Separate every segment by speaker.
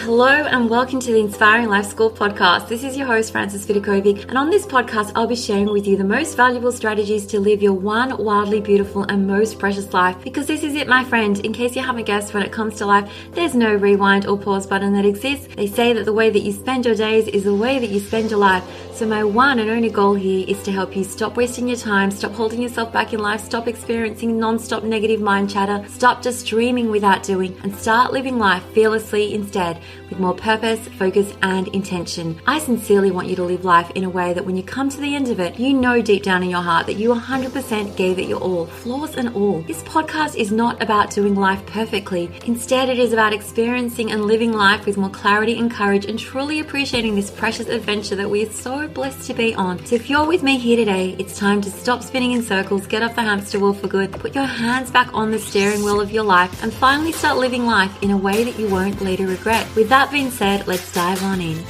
Speaker 1: Hello and welcome to the Inspiring Life School podcast. This is your host, Vidakovic, and on this podcast, I'll be sharing with you the most valuable strategies to live your one wildly beautiful and most precious life. Because this is it, my friend. In case you haven't guessed, when it comes to life, there's no rewind or pause button that exists. They say that the way that you spend your days is the way that you spend your life. So my one and only goal here is to help you stop wasting your time, stop holding yourself back in life, stop experiencing non-stop negative mind chatter, stop just dreaming without doing, and start living life fearlessly instead, with more purpose, focus, and intention. I sincerely want you to live life in a way that when you come to the end of it, you know deep down in your heart that you 100% gave it your all, flaws and all. This podcast is not about doing life perfectly. Instead, it is about experiencing and living life with more clarity and courage and truly appreciating this precious adventure that we are so blessed to be on. So if you're with me here today, it's time to stop spinning in circles, get off the hamster wheel for good, put your hands back on the steering wheel of your life, and finally start living life in a way that you won't later regret. With that being said, let's dive on in.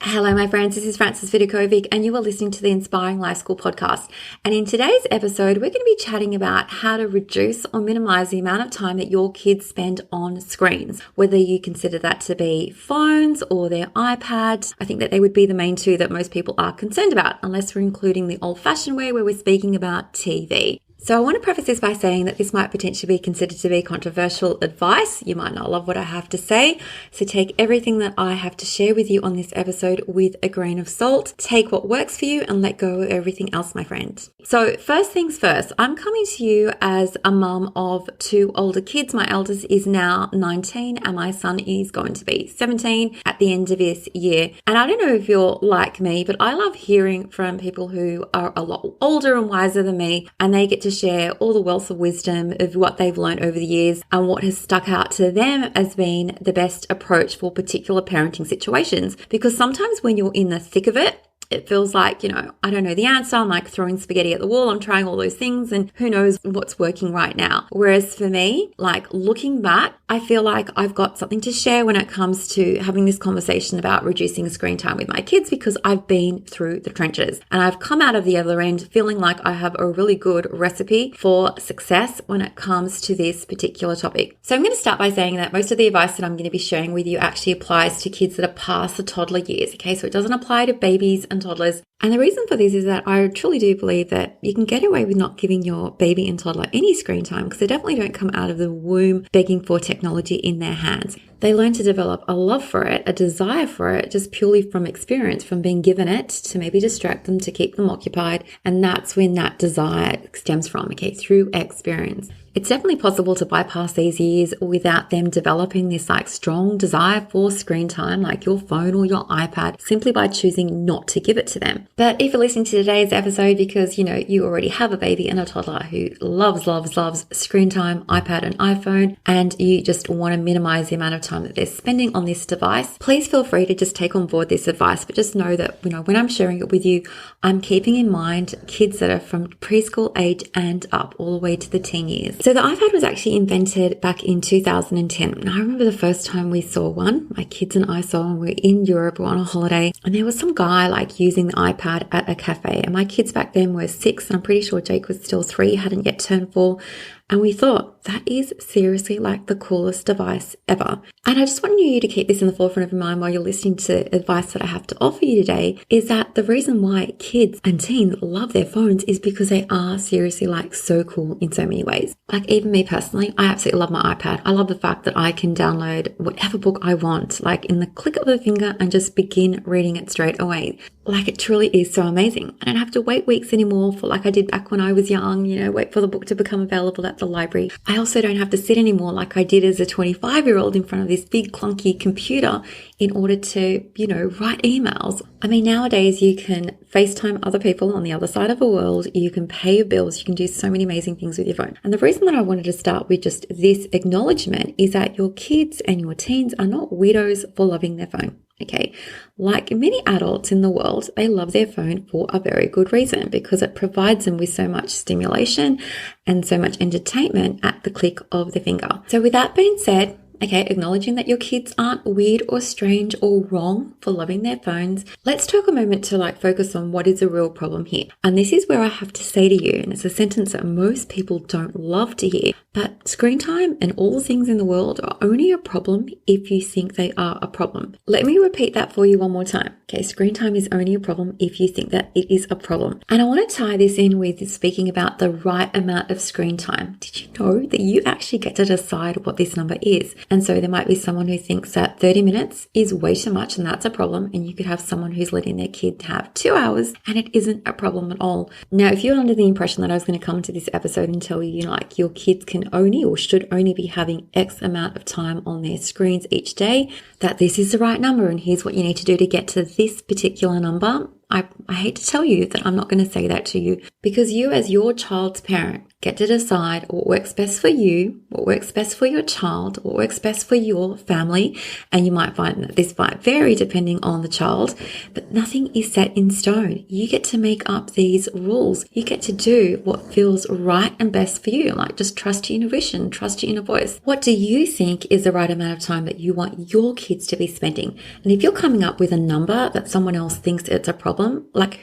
Speaker 1: Hello, my friends. This is Vidakovic, and you are listening to the Inspiring Life School podcast. And in today's episode, we're going to be chatting about how to reduce or minimize the amount of time that your kids spend on screens, whether you consider that to be phones or their iPads. I think that they would be the main two that most people are concerned about, unless we're including the old-fashioned way where we're speaking about TV. So I want to preface this by saying that this might potentially be considered to be controversial advice. You might not love what I have to say. So take everything that I have to share with you on this episode with a grain of salt. Take what works for you and let go of everything else, my friend. So first things first, I'm coming to you as a mum of two older kids. My eldest is now 19 and my son is going to be 17 at the end of this year. And I don't know if you're like me, but I love hearing from people who are a lot older and wiser than me, and they get to share all the wealth of wisdom of what they've learned over the years and what has stuck out to them as being the best approach for particular parenting situations. Because sometimes when you're in the thick of it, it feels like, I don't know the answer. I'm like throwing spaghetti at the wall. I'm trying all those things and who knows what's working right now. Whereas for me, like looking back, I feel like I've got something to share when it comes to having this conversation about reducing screen time with my kids, because I've been through the trenches and I've come out of the other end feeling like I have a really good recipe for success when it comes to this particular topic. So I'm going to start by saying that most of the advice that I'm going to be sharing with you actually applies to kids that are past the toddler years. Okay, so it doesn't apply to babies and toddlers. And the reason for this is that I truly do believe that you can get away with not giving your baby and toddler any screen time, because they definitely don't come out of the womb begging for technology in their hands. They learn to develop a love for it, a desire for it, just purely from experience, from being given it to maybe distract them, to keep them occupied. And that's when that desire stems from, okay, through experience. It's definitely possible to bypass these years without them developing this like strong desire for screen time, like your phone or your iPad, simply by choosing not to give it to them. But if you're listening to today's episode because, you already have a baby and a toddler who loves screen time, iPad and iPhone, and you just want to minimize the amount of time that they're spending on this device, please feel free to just take on board this advice. But just know that, when I'm sharing it with you, I'm keeping in mind kids that are from preschool age and up all the way to the teen years. So the iPad was actually invented back in 2010. And I remember the first time we saw one, my kids and I saw one. We were in Europe, we were on a holiday, and there was some guy like using the iPad at a cafe. And my kids back then were 6, and I'm pretty sure Jake was still 3, hadn't yet turned 4. And we thought, that is seriously like the coolest device ever. And I just want you to keep this in the forefront of your mind while you're listening to advice that I have to offer you today, is that the reason why kids and teens love their phones is because they are seriously like so cool in so many ways. Like even me personally, I absolutely love my iPad. I love the fact that I can download whatever book I want, like in the click of a finger, and just begin reading it straight away. Like it truly is so amazing. I don't have to wait weeks anymore for like I did back when I was young, wait for the book to become available at the library. I also don't have to sit anymore like I did as a 25-year-old in front of this big clunky computer in order to, write emails. I mean, nowadays you can FaceTime other people on the other side of the world. You can pay your bills. You can do so many amazing things with your phone. And the reason that I wanted to start with just this acknowledgement is that your kids and your teens are not widows for loving their phone. Okay, like many adults in the world, they love their phone for a very good reason, because it provides them with so much stimulation and so much entertainment at the click of the finger. So with that being said, okay, acknowledging that your kids aren't weird or strange or wrong for loving their phones, let's take a moment to focus on what is a real problem here. And this is where I have to say to you, and it's a sentence that most people don't love to hear, but screen time and all things in the world are only a problem if you think they are a problem. Let me repeat that for you one more time. Okay, screen time is only a problem if you think that it is a problem. And I want to tie this in with speaking about the right amount of screen time. Did you know that you actually get to decide what this number is? And so there might be someone who thinks that 30 minutes is way too much and that's a problem. And you could have someone who's letting their kid have 2 hours and it isn't a problem at all. Now, if you're under the impression that I was going to come to this episode and tell you, your kids can only or should only be having X amount of time on their screens each day, that this is the right number and here's what you need to do to get to this particular number, I hate to tell you that I'm not going to say that to you, because you as your child's parent get to decide what works best for you, what works best for your child, what works best for your family. And you might find that this might vary depending on the child, but nothing is set in stone. You get to make up these rules. You get to do what feels right and best for you. Just trust your intuition, trust your inner voice. What do you think is the right amount of time that you want your kids to be spending? And if you're coming up with a number that someone else thinks it's a problem,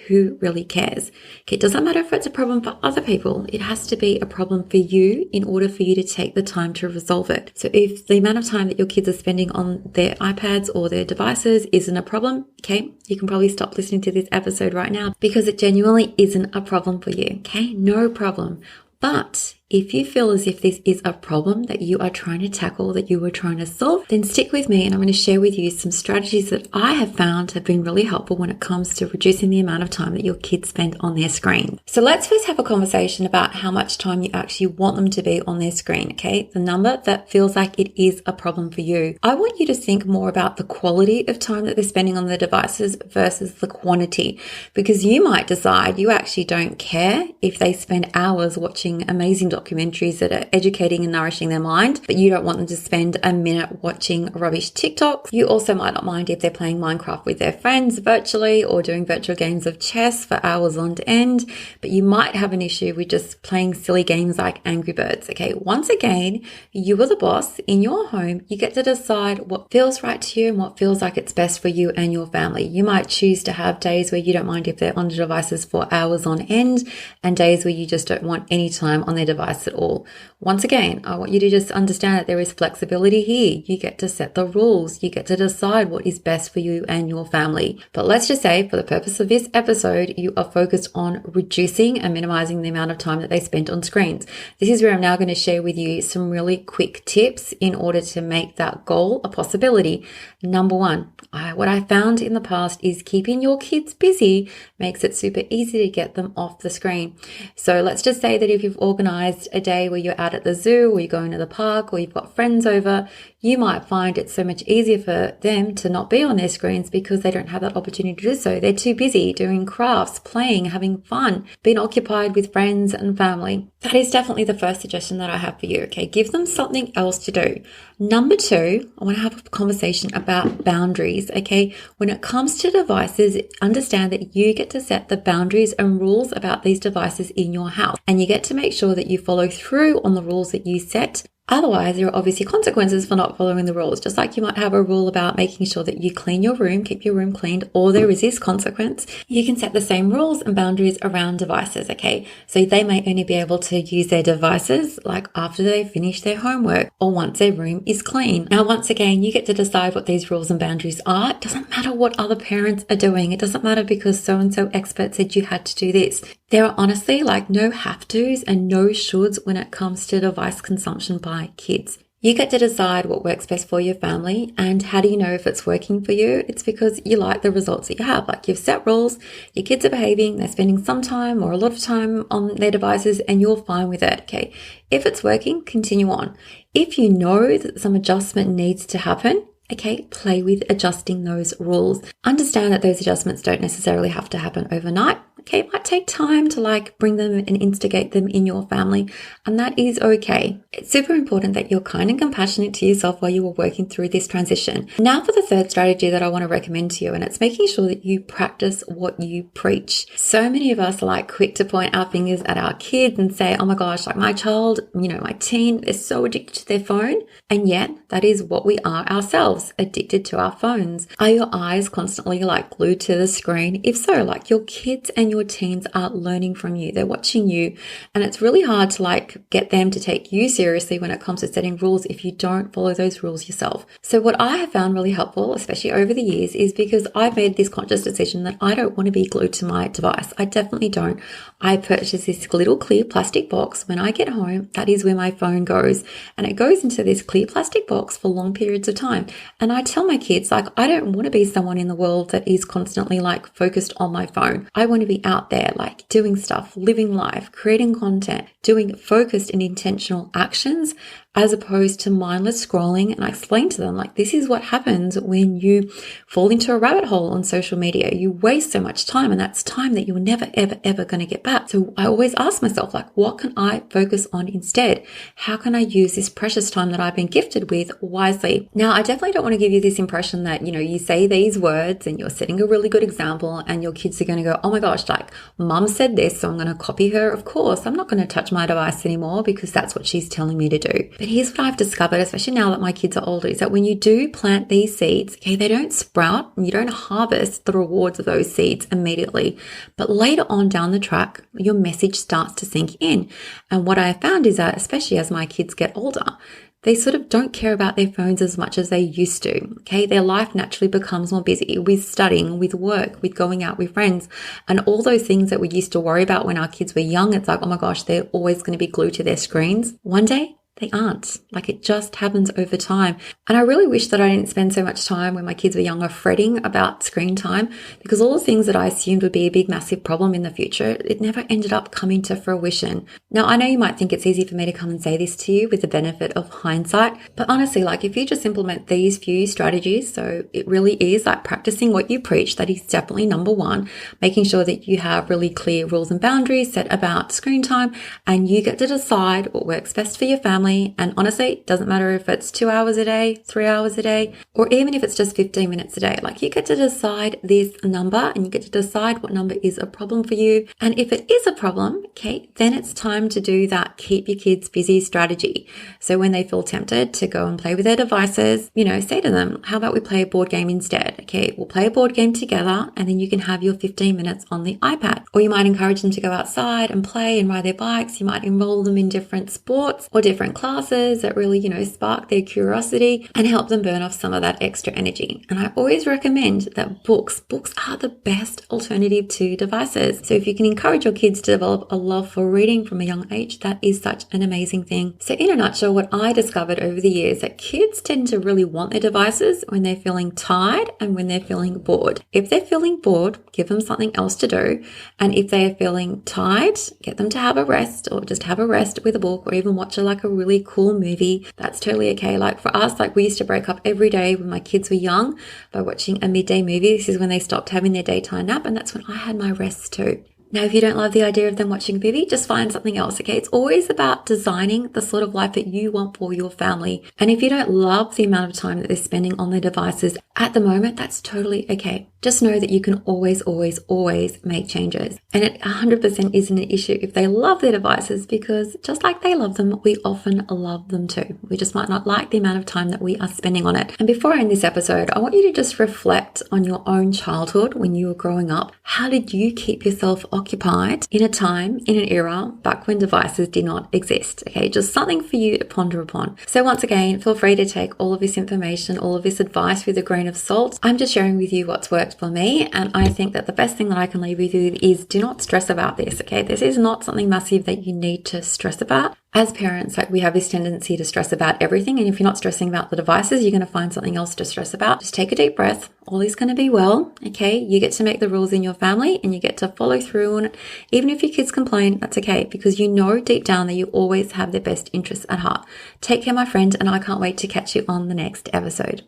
Speaker 1: who really cares? Okay, it doesn't matter if it's a problem for other people. It has to be a problem for you in order for you to take the time to resolve it. So if the amount of time that your kids are spending on their iPads or their devices isn't a problem, okay, you can probably stop listening to this episode right now because it genuinely isn't a problem for you. Okay, no problem. But if you feel as if this is a problem that you are trying to tackle, that you are trying to solve, then stick with me and I'm going to share with you some strategies that I have found have been really helpful when it comes to reducing the amount of time that your kids spend on their screen. So let's first have a conversation about how much time you actually want them to be on their screen, okay? The number that feels like it is a problem for you. I want you to think more about the quality of time that they're spending on their devices versus the quantity, because you might decide you actually don't care if they spend hours watching amazing documentaries that are educating and nourishing their mind, but you don't want them to spend a minute watching rubbish TikToks. You also might not mind if they're playing Minecraft with their friends virtually or doing virtual games of chess for hours on end, but you might have an issue with just playing silly games like Angry Birds. Okay, once again, you are the boss in your home. You get to decide what feels right to you and what feels like it's best for you and your family. You might choose to have days where you don't mind if they're on the devices for hours on end and days where you just don't want any time on their device at all. Once again, I want you to just understand that there is flexibility here. You get to set the rules. You get to decide what is best for you and your family. But let's just say for the purpose of this episode, you are focused on reducing and minimizing the amount of time that they spend on screens. This is where I'm now going to share with you some really quick tips in order to make that goal a possibility. Number one, what I found in the past is keeping your kids busy makes it super easy to get them off the screen. So let's just say that if you've organized a day where you're out at the zoo or you're going to the park or you've got friends over, you might find it's so much easier for them to not be on their screens because they don't have that opportunity to do so. They're too busy doing crafts, playing, having fun, being occupied with friends and family. That is definitely the first suggestion that I have for you. Okay, give them something else to do. Number two, I want to have a conversation about boundaries. Okay, when it comes to devices, understand that you get to set the boundaries and rules about these devices in your house, and you get to make sure that you follow through on the rules that you set. Otherwise, there are obviously consequences for not following the rules. Just like you might have a rule about making sure that you clean your room, keep your room cleaned, or there is this consequence, you can set the same rules and boundaries around devices, okay? So they may only be able to use their devices after they finish their homework or once their room is clean. Now, once again, you get to decide what these rules and boundaries are. It doesn't matter what other parents are doing. It doesn't matter because so-and-so expert said you had to do this. There are honestly no have-tos and no shoulds when it comes to device consumption by kids. You get to decide what works best for your family, and how do you know if it's working for you? It's because you like the results that you have. You've set rules, your kids are behaving, they're spending some time or a lot of time on their devices and you're fine with it, okay? If it's working, continue on. If you know that some adjustment needs to happen, okay, play with adjusting those rules. Understand that those adjustments don't necessarily have to happen overnight. Okay, it might take time to like bring them and instigate them in your family, and that is okay. It's super important that you're kind and compassionate to yourself while you are working through this transition. Now for the third strategy that I want to recommend to you, and it's making sure that you practice what you preach. So many of us are like quick to point our fingers at our kids and say, oh my gosh, like my child, my teen is so addicted to their phone. And yet that is what we are ourselves, addicted to our phones. Are your eyes constantly like glued to the screen? If so, like your kids and your teens are learning from you. They're watching you, and it's really hard to like get them to take you seriously when it comes to setting rules if you don't follow those rules yourself. So what I have found really helpful, especially over the years, is because I've made this conscious decision that I don't want to be glued to my device. I definitely don't. I purchased this little clear plastic box. When I get home, that is where my phone goes, and it goes into this clear plastic box for long periods of time. And I tell my kids, like, I don't want to be someone in the world that is constantly like focused on my phone. I want to be out there, like doing stuff, living life, creating content, doing focused and intentional actions, as opposed to mindless scrolling. And I explain to them, like, this is what happens when you fall into a rabbit hole on social media. You waste so much time, and that's time that you're never, ever, ever going to get back. So I always ask myself, like, what can I focus on instead? How can I use this precious time that I've been gifted with wisely? Now, I definitely don't want to give you this impression that, you say these words and you're setting a really good example and your kids are going to go, oh my gosh, like mum said this, so I'm going to copy her. Of course, I'm not going to touch my device anymore because that's what she's telling me to do. But here's what I've discovered, especially now that my kids are older, is that when you do plant these seeds, okay, they don't sprout and you don't harvest the rewards of those seeds immediately. But later on down the track, your message starts to sink in. And what I have found is that, especially as my kids get older, they sort of don't care about their phones as much as they used to. Okay, their life naturally becomes more busy with studying, with work, with going out with friends, and all those things that we used to worry about when our kids were young. It's like, oh my gosh, they're always going to be glued to their screens. One day, they aren't. Like, it just happens over time. And I really wish that I didn't spend so much time when my kids were younger fretting about screen time, because all the things that I assumed would be a big, massive problem in the future, it never ended up coming to fruition. Now, I know you might think it's easy for me to come and say this to you with the benefit of hindsight, but honestly, like if you just implement these few strategies, so it really is like practicing what you preach, that is definitely number one, making sure that you have really clear rules and boundaries set about screen time, and you get to decide what works best for your family. And honestly, it doesn't matter if it's 2 hours a day, 3 hours a day, or even if it's just 15 minutes a day. Like, you get to decide this number, and you get to decide what number is a problem for you. And if it is a problem, okay, then it's time to do that keep your kids busy strategy. So when they feel tempted to go and play with their devices, say to them, how about we play a board game instead? Okay, we'll play a board game together, and then you can have your 15 minutes on the iPad. Or you might encourage them to go outside and play and ride their bikes. You might enroll them in different sports or different classes that really, spark their curiosity and help them burn off some of that extra energy. And I always recommend that books are the best alternative to devices. So if you can encourage your kids to develop a love for reading from a young age, that is such an amazing thing. So in a nutshell, what I discovered over the years, that kids tend to really want their devices when they're feeling tired and when they're feeling bored. If they're feeling bored, give them something else to do. And if they are feeling tired, get them to have a rest, or just have a rest with a book, or even watch a really cool movie. That's totally okay. Like for us, like we used to break up every day when my kids were young by watching a midday movie. This is when they stopped having their daytime nap, and that's when I had my rest too. Now, if you don't love the idea of them watching a movie, just find something else, okay? It's always about designing the sort of life that you want for your family. And if you don't love the amount of time that they're spending on their devices at the moment, that's totally okay. Just know that you can always, always, always make changes. And it 100% isn't an issue if they love their devices, because just like they love them, we often love them too. We just might not like the amount of time that we are spending on it. And before I end this episode, I want you to just reflect on your own childhood when you were growing up. How did you keep yourself occupied in a time, in an era back when devices did not exist? Okay, just something for you to ponder upon. So once again, feel free to take all of this information, all of this advice with a grain of salt. I'm just sharing with you what's worked for me, and I think that the best thing that I can leave with you is do not stress about this. Okay, this is not something massive that you need to stress about. As parents, we have this tendency to stress about everything, and if you're not stressing about the devices, you're going to find something else to stress about. Just take a deep breath. All is going to be well. Okay, you get to make the rules in your family, and you get to follow through on it. Even if your kids complain, that's okay, because you know deep down that you always have their best interests at heart. Take care, my friend, and I can't wait to catch you on the next episode.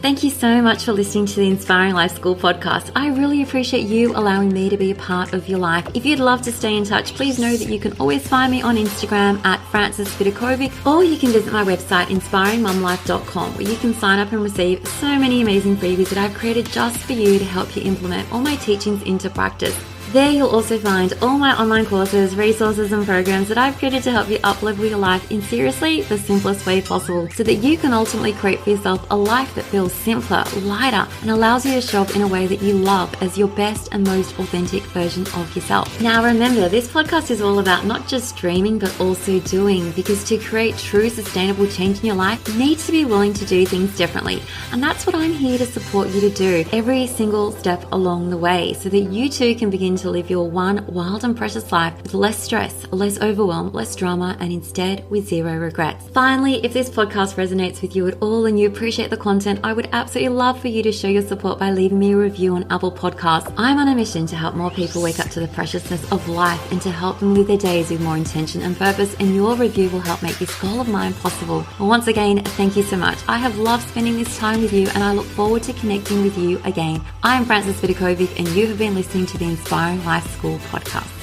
Speaker 1: Thank you so much for listening to the Inspiring Life School podcast. I really appreciate you allowing me to be a part of your life. If you'd love to stay in touch, please know that you can always find me on Instagram at Frances Vidakovic, or you can visit my website, inspiringmumlife.com, where you can sign up and receive so many amazing freebies that I've created just for you to help you implement all my teachings into practice. There you'll also find all my online courses, resources and programs that I've created to help you uplevel your life in seriously the simplest way possible, so that you can ultimately create for yourself a life that feels simpler, lighter, and allows you to show up in a way that you love as your best and most authentic version of yourself. Now remember, this podcast is all about not just dreaming but also doing, because to create true sustainable change in your life, you need to be willing to do things differently. And that's what I'm here to support you to do every single step along the way, so that you too can begin to live your one wild and precious life with less stress, less overwhelm, less drama, and instead with zero regrets. Finally, if this podcast resonates with you at all and you appreciate the content, I would absolutely love for you to show your support by leaving me a review on Apple Podcasts. I'm on a mission to help more people wake up to the preciousness of life and to help them live their days with more intention and purpose, and your review will help make this goal of mine possible. Well, once again, thank you so much. I have loved spending this time with you, and I look forward to connecting with you again. I'm Frances Vidakovic, and you have been listening to the Inspiring Life School podcast.